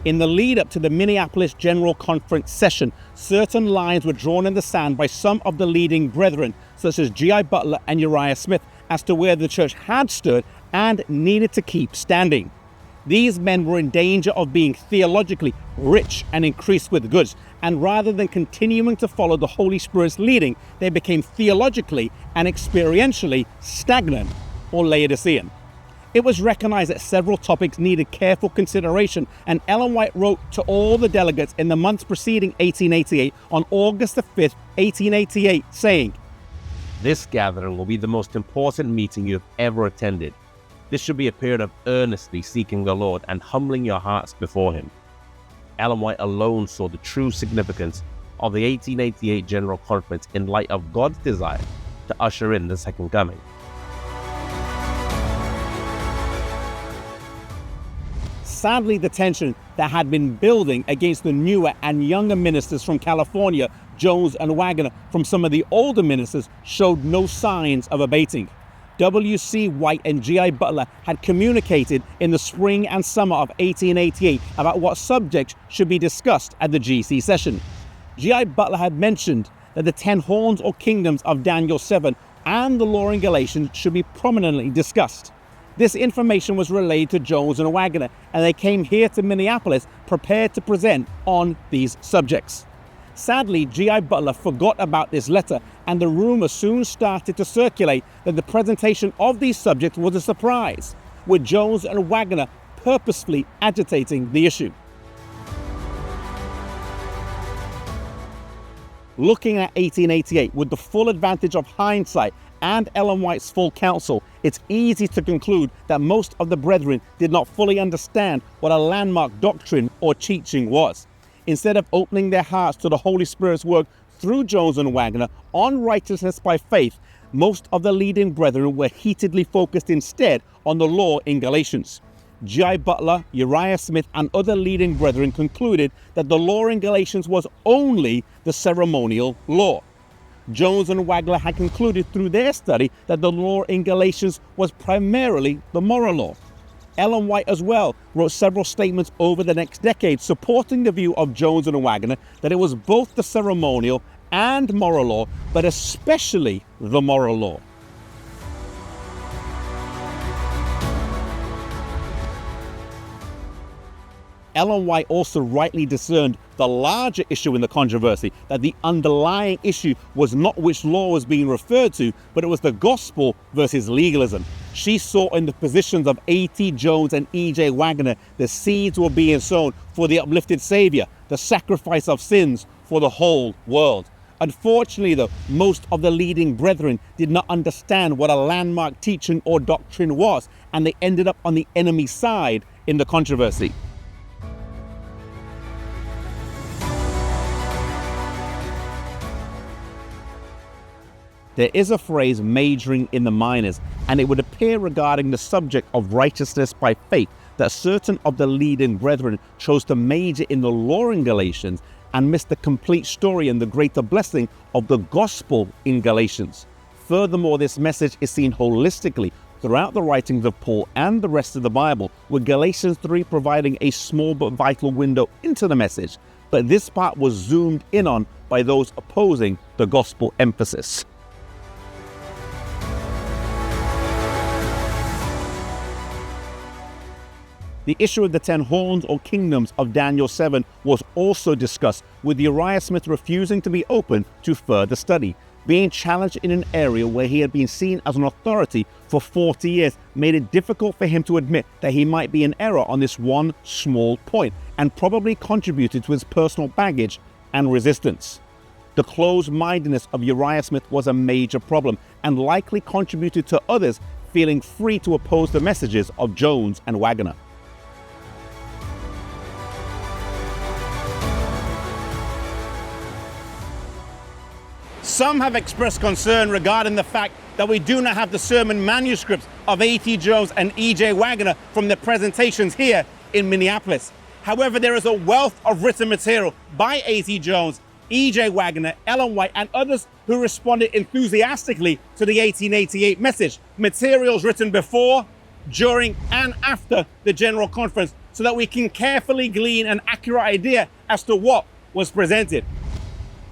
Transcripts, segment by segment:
In the lead up to the Minneapolis General Conference session, certain lines were drawn in the sand by some of the leading brethren, such as G.I. Butler and Uriah Smith, as to where the church had stood and needed to keep standing. These men were in danger of being theologically rich and increased with goods, and rather than continuing to follow the Holy Spirit's leading, they became theologically and experientially stagnant or Laodicean. It was recognized that several topics needed careful consideration, and Ellen White wrote to all the delegates in the months preceding 1888 on August the 5th, 1888, saying, "This gathering will be the most important meeting you have ever attended. This should be a period of earnestly seeking the Lord and humbling your hearts before Him." Ellen White alone saw the true significance of the 1888 General Conference in light of God's desire to usher in the Second Coming. Sadly, the tension that had been building against the newer and younger ministers from California, Jones and Waggoner, from some of the older ministers, showed no signs of abating. W.C. White and G.I. Butler had communicated in the spring and summer of 1888 about what subjects should be discussed at the GC session. G.I. Butler had mentioned that the 10 horns or kingdoms of Daniel 7 and the law in Galatians should be prominently discussed. This information was relayed to Jones and Waggoner, and they came here to Minneapolis prepared to present on these subjects. Sadly, G.I. Butler forgot about this letter, and the rumor soon started to circulate that the presentation of these subjects was a surprise, with Jones and Waggoner purposefully agitating the issue. Looking at 1888 with the full advantage of hindsight and Ellen White's full counsel, it's easy to conclude that most of the brethren did not fully understand what a landmark doctrine or teaching was. Instead of opening their hearts to the Holy Spirit's work through Jones and Waggoner on righteousness by faith, most of the leading brethren were heatedly focused instead on the law in Galatians. G.I. Butler, Uriah Smith, and other leading brethren concluded that the law in Galatians was only the ceremonial law. Jones and Waggoner had concluded through their study that the law in Galatians was primarily the moral law. Ellen White as well wrote several statements over the next decade supporting the view of Jones and Waggoner that it was both the ceremonial and moral law, but especially the moral law. Ellen White also rightly discerned the larger issue in the controversy, that the underlying issue was not which law was being referred to, but it was the gospel versus legalism. She saw in the positions of A.T. Jones and E.J. Waggoner the seeds were being sown for the uplifted Savior, the sacrifice of sins for the whole world. Unfortunately, though, most of the leading brethren did not understand what a landmark teaching or doctrine was, and they ended up on the enemy side in the controversy. There is a phrase majoring in the minors, and it would appear regarding the subject of righteousness by faith that certain of the leading brethren chose to major in the law in Galatians and missed the complete story and the greater blessing of the gospel in Galatians. Furthermore, this message is seen holistically throughout the writings of Paul and the rest of the Bible, with Galatians 3 providing a small but vital window into the message. But this part was zoomed in on by those opposing the gospel emphasis. The issue of the 10 horns or kingdoms of Daniel 7 was also discussed, with Uriah Smith refusing to be open to further study. Being challenged in an area where he had been seen as an authority for 40 years made it difficult for him to admit that he might be in error on this one small point, and probably contributed to his personal baggage and resistance. The closed-mindedness of Uriah Smith was a major problem and likely contributed to others feeling free to oppose the messages of Jones and Waggoner. Some have expressed concern regarding the fact that we do not have the sermon manuscripts of A.T. Jones and E.J. Waggoner from their presentations here in Minneapolis. However, there is a wealth of written material by A.T. Jones, E.J. Waggoner, Ellen White, and others who responded enthusiastically to the 1888 message. Materials written before, during, and after the General Conference so that we can carefully glean an accurate idea as to what was presented.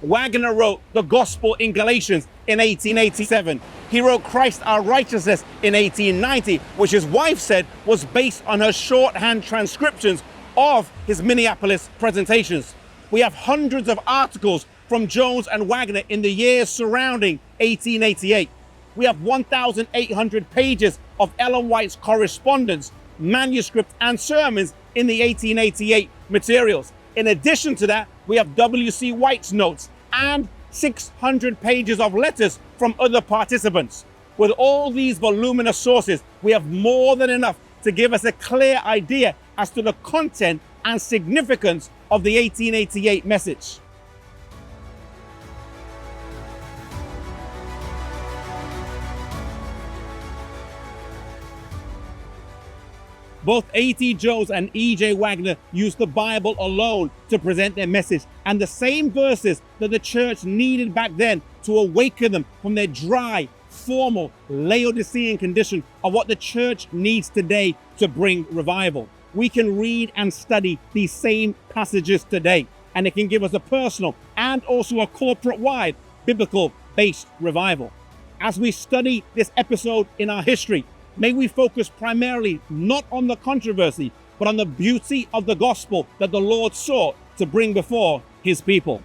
Waggoner wrote the Gospel in Galatians in 1887. He wrote Christ Our Righteousness in 1890, which his wife said was based on her shorthand transcriptions of his Minneapolis presentations. We have hundreds of articles from Jones and Waggoner in the years surrounding 1888. We have 1,800 pages of Ellen White's correspondence, manuscripts, and sermons in the 1888 materials. In addition to that, we have W.C. White's notes and 600 pages of letters from other participants. With all these voluminous sources, we have more than enough to give us a clear idea as to the content and significance of the 1888 message. Both A.T. Jones and E.J. Waggoner used the Bible alone to present their message, and the same verses that the church needed back then to awaken them from their dry, formal, Laodicean condition of what the church needs today to bring revival. We can read and study these same passages today, and it can give us a personal and also a corporate-wide biblical-based revival. As we study this episode in our history, may we focus primarily not on the controversy, but on the beauty of the gospel that the Lord sought to bring before his people.